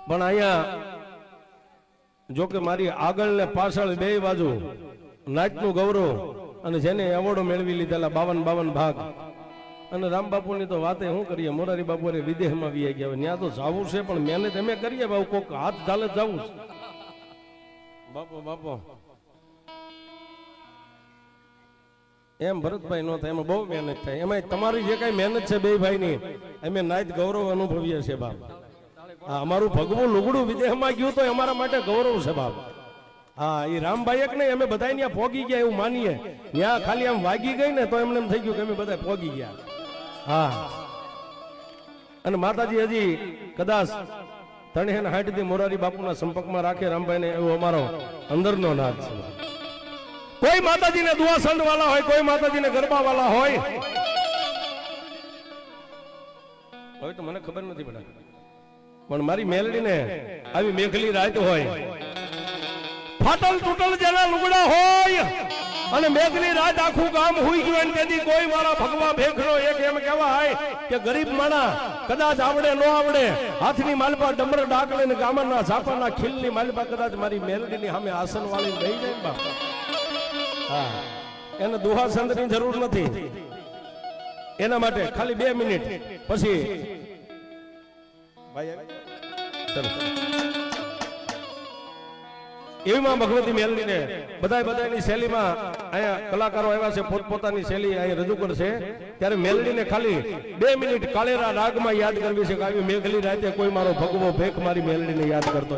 પણ અહીંયા જો કે મારી આગળ ને પાછળ બે બાજુ નાટનું ગૌરવ અને જેને એવોર્ડો મેળવી લીધેલા 52 ભાગ અને રામ બાપુની તો વાતે શું કરીએ, મોરારી બાપુએ વિદેશમાં વી ગયા, ત્યાં તો જવું છે પણ મહેનત અમે કરીએ બાપુ, કોક હાથ ઝાલે જવું છે બાપો બાપો એમ ભરતભાઈ નો થાય, એમાં બહુ મહેનત થાય, એમાં તમારી જે કઈ મહેનત છે બે ભાઈ ની અમે નાયત ગૌરવ અનુભવીએ છીએ બાપ. હા, અમારું ભગવું લુગડું વિદેશમાં ગયું તો અમારા માટે ગૌરવ છે બાપ. હા, એ રામભાઈ એક નહીં, અમે બધા ત્યાં પોગી ગયા એવું માનીએ, ત્યાં ખાલી આમ વાગી ગઈ ને તો એમને એમ થઈ ગયું કે અમે બધા પોગી ગયા. હા, અને માતાજી હજી કદાચ 360 થી મોરારી બાપુના સંપર્કમાં રાખે રામભાઈ ને, એવો અમારો અંદરનો નાદ છે. કોઈ માતાજીને દુઆ સંત વાળા હોય, કોઈ માતાજીને ગરબા વાળા હોય, હવે તો મને ખબર નથી બધા, પણ મારી મેલડીને આવી મેઘલી રાત હોય, ફાટલ તૂટલ જેના લુગડા હોય અને મેઘલી રાત આખું ગામ હુઈ ગયું અને તેથી કોઈ વાળા ભગવા ભેખનો એક એમ કહેવાય કે ગરીબ માણા કદાચ આવડે ન આવડે હાથની માલપા ડમર ડાકલે ને ગામના ઝાપાના ખીલની માલપા કદાચ મારી મેલડીની સામે આસન વાળી બેહી જાય બાપ. હા, એને દુહા સંતની જરૂર નથી, એના માટે ખાલી 2 મિનિટ પછી એવીમાં ભગવતી મેલડીને બધાની શૈલીમાં અહીંયા કલાકારો આવ્યા છે, પોતપોતાની શૈલી અહીંયા રજૂ કરશે, ત્યારે મેલડીને ખાલી 2 મિનિટ કાળેરા રાગમાં યાદ કરવી છે કે આવી મેઘલી રાતે કોઈ મારો ભગવો ભેખ મારી મેલડીને યાદ કરતો.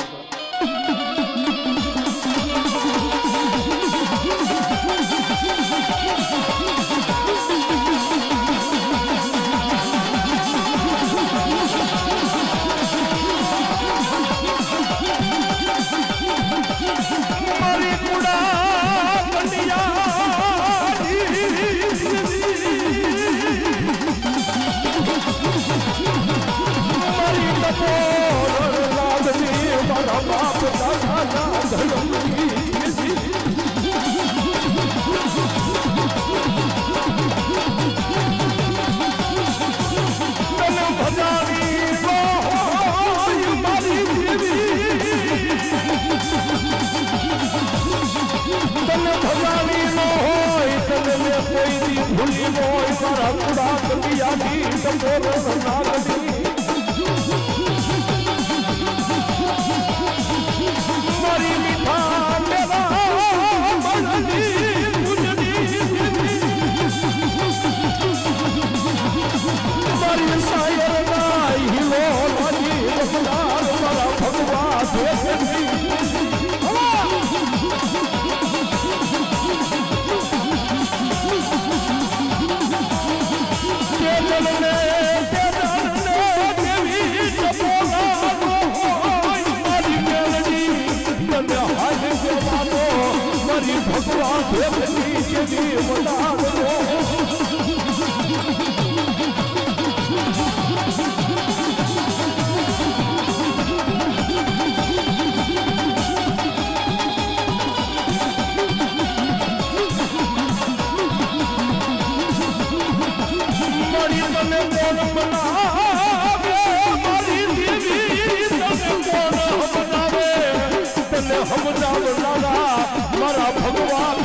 મારા ભગવાન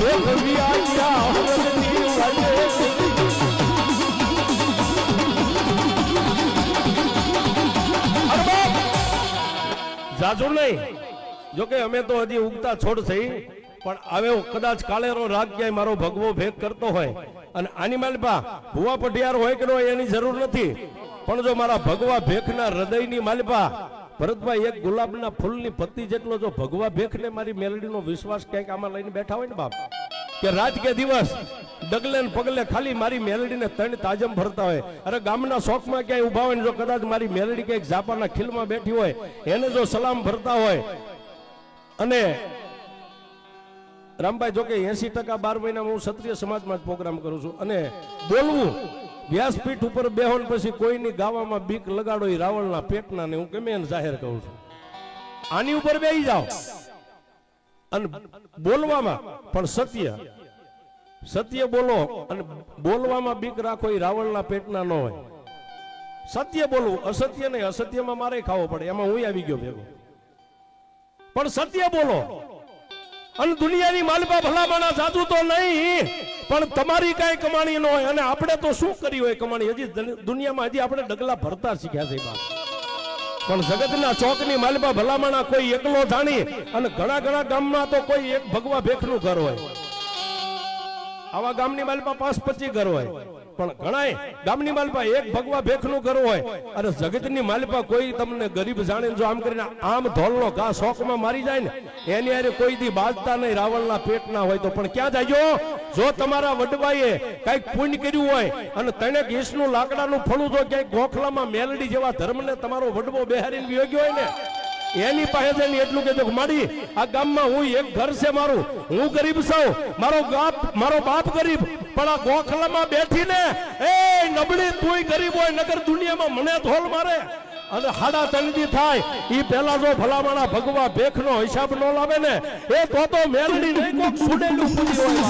જાજુ નહીં, જોકે અમે તો હજી ઉગતા છોડ થઈ, પણ આવે કદાચ કાળેરો રાગ ક્યાંય મારો ભગવો ભેગ કરતો હોય અને આની માલપા ભુવા પઢિયાર હોય કે ન હોય એની જરૂર નથી, પણ જો મારા ભગવા ભેખના હૃદયની માલપા ભરતભાઈ એક ગુલાબના ફૂલની પત્તી જેટલો જો ભગવા ભેખને મારી મેલડીનો વિશ્વાસ ક્યાંક આમાં લઈને બેઠા હોય ને બાપ, કે રાત કે દિવસ ડગલે ને પગલે ખાલી મારી મેલડીને 3 તાજમ ભરતા હોય, અરે ગામના શોખમાં ક્યાંય ઉભા હોય ને જો કદાચ મારી મેલડી ક્યાંક ઝાપાના ખીલમાં બેઠી હોય એને જો સલામ ભરતા હોય. અને રામભાઈ જો કે 80% 12 મહિનામાં હું ક્ષત્રિય સમાજમાં જ પ્રોગ્રામ કરું છું, અને બોલવું વ્યાસપીઠ ઉપર બેહોન પછી કોઈની ગાવામાં બીક લગાડો એ રાવણના પેટના ને હું કેમ એને જાહેર કહું છું. આની ઉપર બેહી જાઓ અને બોલવામાં પણ સત્ય બોલો, અને બોલવામાં બીક રાખો એ રાવણના પેટના ન હોય. સત્ય બોલવું, અસત્ય નહીં. અસત્યમાં મારે ખાવો પડે, એમાં હું આવી ગયો ભેગો. પણ સત્ય બોલો. અને દુનિયાની માલપા ભલામણા સાચું તો નહીં, પણ તમારી કઈ કમાણી ન હોય. અને આપણે તો શું કર્યું હોય કમાણી? હજી દુનિયામાં હજી આપણે ડગલા ભરતા શીખ્યા છે બા. પણ જગતના ચોકની માલપા ભલામણા કોઈ એકલો જાણી. અને ઘણા ઘણા ગામમાં તો કોઈ એક ભગવા ભેખનું ઘર હોય. આવા ગામની માલપા 5-25 ઘર હોય, પણ ઘણાય ગામની માલપા એક ભગવા ભેખનું ઘર હોય. અને જગતની માલપા કોઈ તમને ગરીબ જાણીને જો આમ કરીને આમ ધોલનો ઘા શોકમાં મારી જાય ને, એની હારે કોઈ દી બાજતા નહીં, રાવણના પેટ ના હોય તો. પણ ક્યાં જાયજો? જો તમારા વડવાએ કઈક પુણ્ય કર્યું હોય અને તને ઘીસનું લાકડાનું ફળું જો ક્યાંક ગોખલામાં મેલડી જેવા ધર્મને તમારો વડવો બેહારીને વિયોગ્યો હોય ને, એની પાસે જઈને એટલું કહેજો કે માડી આ ગામમાં હું એક ઘર છે મારું, હું ગરીબ છું, મારો બાપ ગરીબ, પણ આ ગોખલામાં બેઠીને એ નબળી તુંય ગરીબ હોય, નગર દુનિયામાં મને ધોલ મારે અને હાડા તણદી થાય ઈ પહેલા જો ભલામણા ભગવા ભેખનો હિસાબ ન લાવે ને, એ તો મેલડી નહીં કોક સુડેલું પૂરી હોય.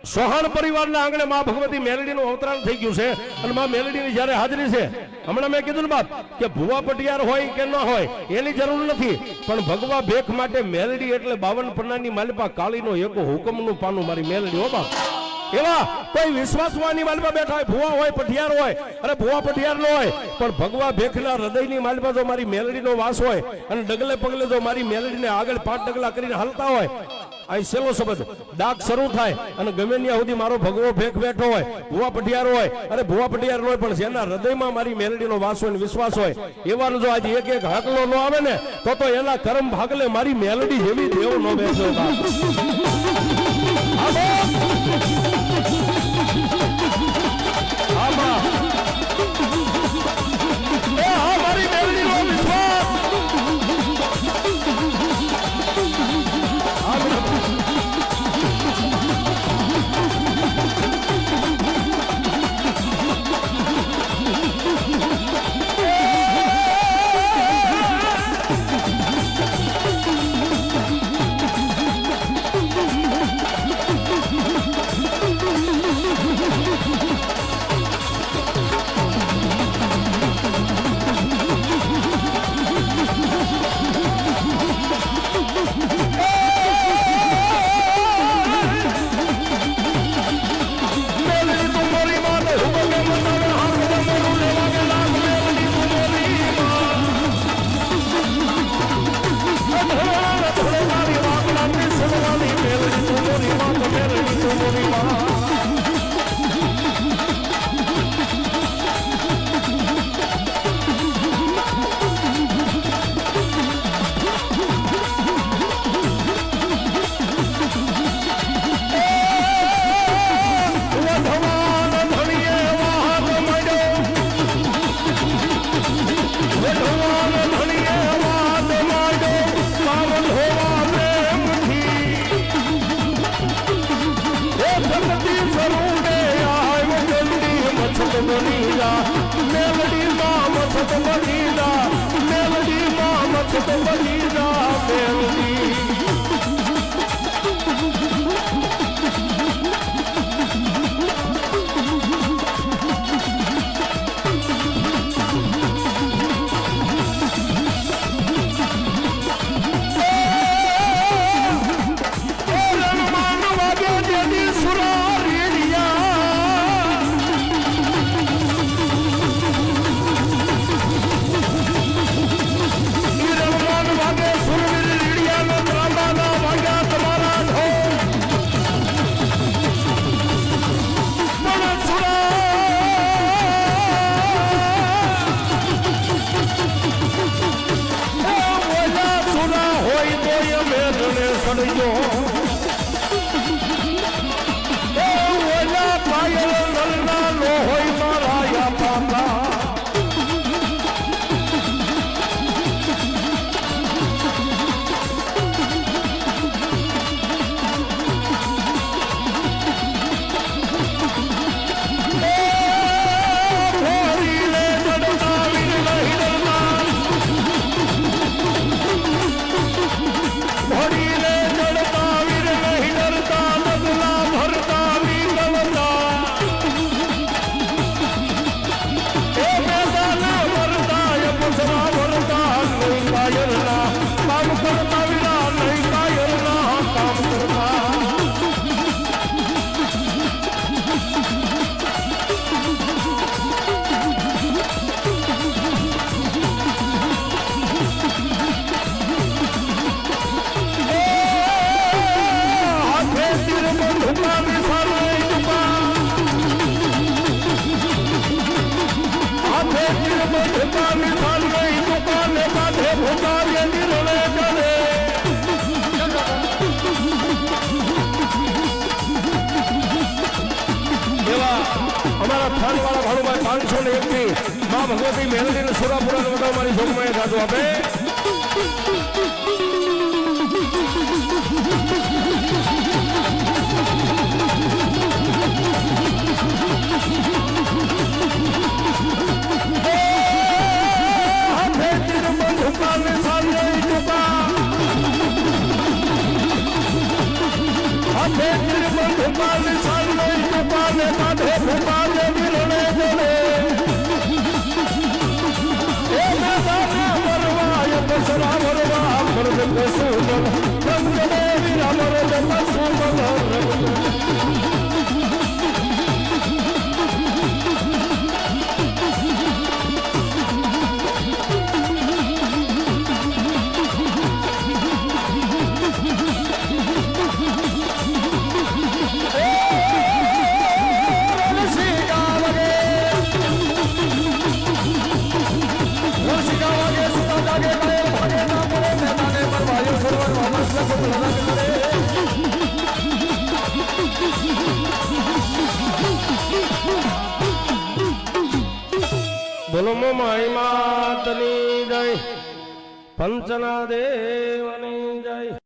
સોહાણ પરિવારના આંગણે માં ભગવતી મેલડીનું અવતરણ થઈ ગયું છે. અને માં મેલડીની જ્યારે હાજરી છે, હમણાં મેં કીધું ને બાપ કે ભુવા પટિયાર હોય કે ન હોય એની જરૂર નથી, પણ ભગવા ભેખ માટે મેલડી એટલે 52 પન્નાની માલપા કાળીનો એકો હુકમનું પાનું મારી મેલડી. હો બાપ, એવા કોઈ વિશ્વાસવાની માલપા બેઠા હોય, ભુવા હોય પટિયાર હોય, અરે ભુવા પટિયાર ન હોય, પણ ભગવા ભેખના હૃદયની માલપા જો મારી મેલડીનો વાસ હોય અને ડગલે પગલે જો મારી મેલડીને આગળ 5 ડગલા કરીને હાલતા હોય, આ સેલો શબ્દ ડાક શરૂ થાય અને ગમે ત્યાં સુધી મારો ભગવો ભેખ બેઠો હોય, ભુવા પટિયાર હોય, અરે ભુવા પટિયાર હોય, પણ જેના હૃદયમાં મારી મેલડીનો વાસ હોય ને વિશ્વાસ હોય, એવાનો જો આજે એક એક હાકલો ન આવે ને, તો એના કરમ ભાગલે મારી મેલડી જેવી દેવ ન બેસો. મારી મેલડીનો વિશ્વાસ Bonita વાત બની જા મેલડી થાનવાળા ભાડુભાઈ 501 ની મા ભગવતી મેલડીને સુરાપુરા વડાવ મારી જોગમાં ગાજો આપે બોલો માઈ માતની જય પંચના દેવની જય